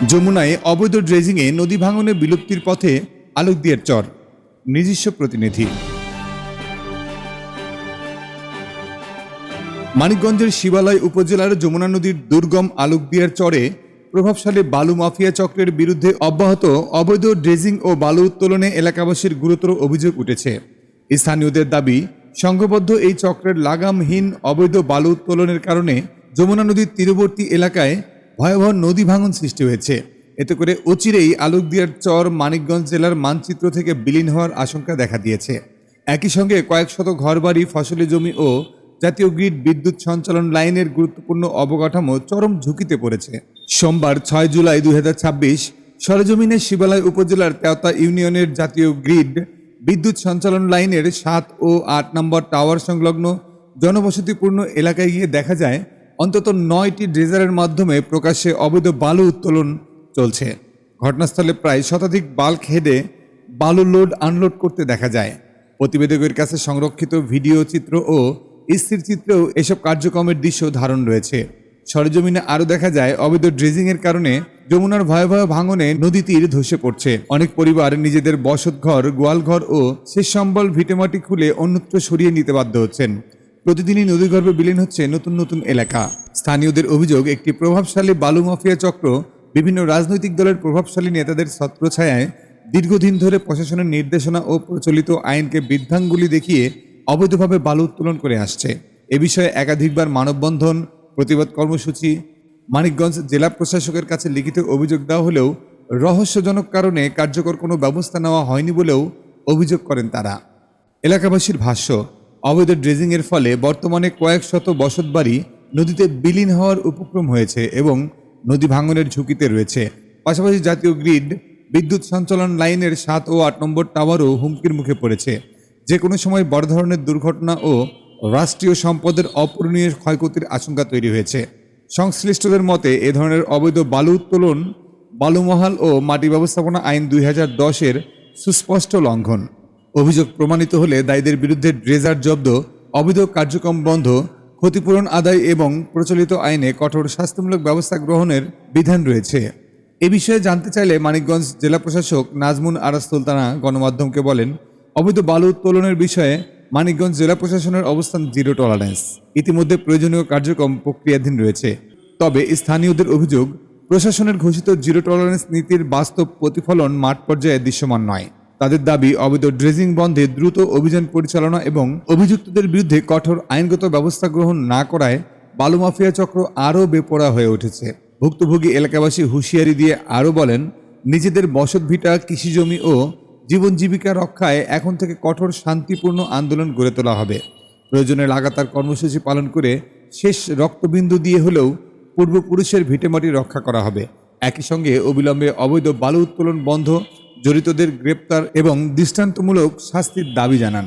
যমুনায় অবৈধ ড্রেজিংয়ে নদী ভাঙনে বিলুপ্তির পথে আলোকদিয়ার চর। নিজস্ব প্রতিনিধি। মানিকগঞ্জের শিবালয় উপজেলার যমুনা নদীর দুর্গম আলোকদিয়ার চরে প্রভাবশালী বালু মাফিয়া চক্রের বিরুদ্ধে অব্যাহত অবৈধ ড্রেজিং ও বালু উত্তোলনে এলাকাবাসীর গুরুতর অভিযোগ উঠেছে। স্থানীয়দের দাবি, সংঘবদ্ধ এই চক্রের লাগামহীন অবৈধ বালু উত্তোলনের কারণে যমুনা নদীর তীরবর্তী এলাকায় ভয়াবহ নদী ভাঙন সৃষ্টি হয়েছে। এতে করে অচিরেই আলোকদিয়ার চর মানিকগঞ্জ জেলার মানচিত্র থেকে বিলীন হওয়ার আশঙ্কা দেখা দিয়েছে। একই সঙ্গে কয়েক শত ঘরবাড়ি, ফসলি জমি ও জাতীয় গ্রিড বিদ্যুৎ সঞ্চালন লাইনের গুরুত্বপূর্ণ অবকাঠামো চরম ঝুঁকিতে পড়েছে। সোমবার 6 জুলাই 2026 সরেজমিনে শিবালয় উপজেলার তেওতা ইউনিয়নের জাতীয় গ্রিড বিদ্যুৎ সঞ্চালন লাইনের 7 ও 8 নম্বর টাওয়ার সংলগ্ন জনবসতিপূর্ণ এলাকায় গিয়ে দেখা যায় অন্তত 9টি ড্রেজারের মাধ্যমে প্রকাশ্যে অবৈধ বালু উত্তোলন চলছে। ঘটনাস্থলে প্রায় শতাধিক বাল্ক হেডে বালু লোড আনলোড করতে দেখা যায়। প্রতিবেদকের কাছে সংরক্ষিত ভিডিও চিত্র ও স্থির চিত্রেও এসব কার্যক্রমের দৃশ্য ধারণ রয়েছে। সরেজমিনে আরও দেখা যায় অবৈধ ড্রেজিংয়ের কারণে যমুনার ভয়াবহ ভাঙনে নদী তীর ধসে পড়ছে। অনেক পরিবার নিজেদের বসতঘর, গোয়ালঘর ও শেষ সম্বল ভিটেমাটি খুলে অন্যত্র সরিয়ে নিতে বাধ্য হচ্ছেন। প্রতিদিনই নদীগর্ভে বিলীন হচ্ছে নতুন নতুন এলাকা। স্থানীয়দের অভিযোগ, একটি প্রভাবশালী বালু মাফিয়া চক্র বিভিন্ন রাজনৈতিক দলের প্রভাবশালী নেতাদের ছত্রছায়ায় দীর্ঘদিন ধরে প্রশাসনের নির্দেশনা ও প্রচলিত আইনকে বৃদ্ধাঙ্গুলি দেখিয়ে অবৈধভাবে বালু উত্তোলন করে আসছে। এ বিষয়ে একাধিকবার মানববন্ধন, প্রতিবাদ কর্মসূচি, মানিকগঞ্জ জেলা প্রশাসকের কাছে লিখিত অভিযোগ দেওয়া হলেও রহস্যজনক কারণে কার্যকর কোনো ব্যবস্থা নেওয়া হয়নি বলেও অভিযোগ করেন তারা। এলাকাবাসীর ভাষ্য, অবৈধ ড্রেজিংয়ের ফলে বর্তমানে কয়েক শত বসতবাড়ি নদীতে বিলীন হওয়ার উপক্রম হয়েছে এবং নদী ভাঙনের ঝুঁকিতে রয়েছে। পাশাপাশি জাতীয় গ্রিড বিদ্যুৎ সঞ্চালন লাইনের 7 ও 8 নম্বর টাওয়ারও হুমকির মুখে পড়েছে। যে কোনো সময় বড় ধরনের দুর্ঘটনা ও রাষ্ট্রীয় সম্পদের অপূরণীয় ক্ষয়ক্ষতির আশঙ্কা তৈরি হয়েছে। সংশ্লিষ্টদের মতে, এ ধরনের অবৈধ বালু উত্তোলন বালুমহাল ও মাটি ব্যবস্থাপনা আইন 2010-এর সুস্পষ্ট লঙ্ঘন। অভিযোগ প্রমাণিত হলে দায়ীদের বিরুদ্ধে ড্রেজার জব্দ, অবৈধ কার্যক্রম বন্ধ, ক্ষতিপূরণ আদায় এবং প্রচলিত আইনে কঠোর শাস্তিমূলক ব্যবস্থা গ্রহণের বিধান রয়েছে। এ বিষয়ে জানতে চাইলে মানিকগঞ্জ জেলা প্রশাসক নাজমুন আরা সুলতানা গণমাধ্যমকে বলেন, অবৈধ বালু উত্তোলনের বিষয়ে মানিকগঞ্জ জেলা প্রশাসনের অবস্থান জিরো টলারেন্স। ইতিমধ্যে প্রয়োজনীয় কার্যক্রম প্রক্রিয়াধীন রয়েছে। তবে স্থানীয়দের অভিযোগ, প্রশাসনের ঘোষিত জিরো টলারেন্স নীতির বাস্তব প্রতিফলন মাঠ পর্যায়ে দৃশ্যমান নয়। তাদের দাবি, অবৈধ ড্রেজিং বন্ধে দ্রুত অভিযান পরিচালনা এবং অভিযুক্তদের বিরুদ্ধে কঠোর আইনগত ব্যবস্থা গ্রহণ না করায় বালু মাফিয়া চক্র আরও বেপরোয়া হয়ে উঠেছে। ভুক্তভোগী এলাকাবাসী হুঁশিয়ারি দিয়ে আরও বলেন, নিজেদের বসতভিটা, কৃষিজমি ও জীবন জীবিকা রক্ষায় এখন থেকে কঠোর শান্তিপূর্ণ আন্দোলন গড়ে তোলা হবে। প্রয়োজনে লাগাতার কর্মসূচি পালন করে শেষ রক্তবিন্দু দিয়ে হলেও পূর্বপুরুষের ভিটেমাটি রক্ষা করা হবে। একই সঙ্গে অবিলম্বে অবৈধ বালু উত্তোলন বন্ধ, জড়িতদের গ্রেপ্তার এবং দৃষ্টান্তমূলক শাস্তির দাবি জানান।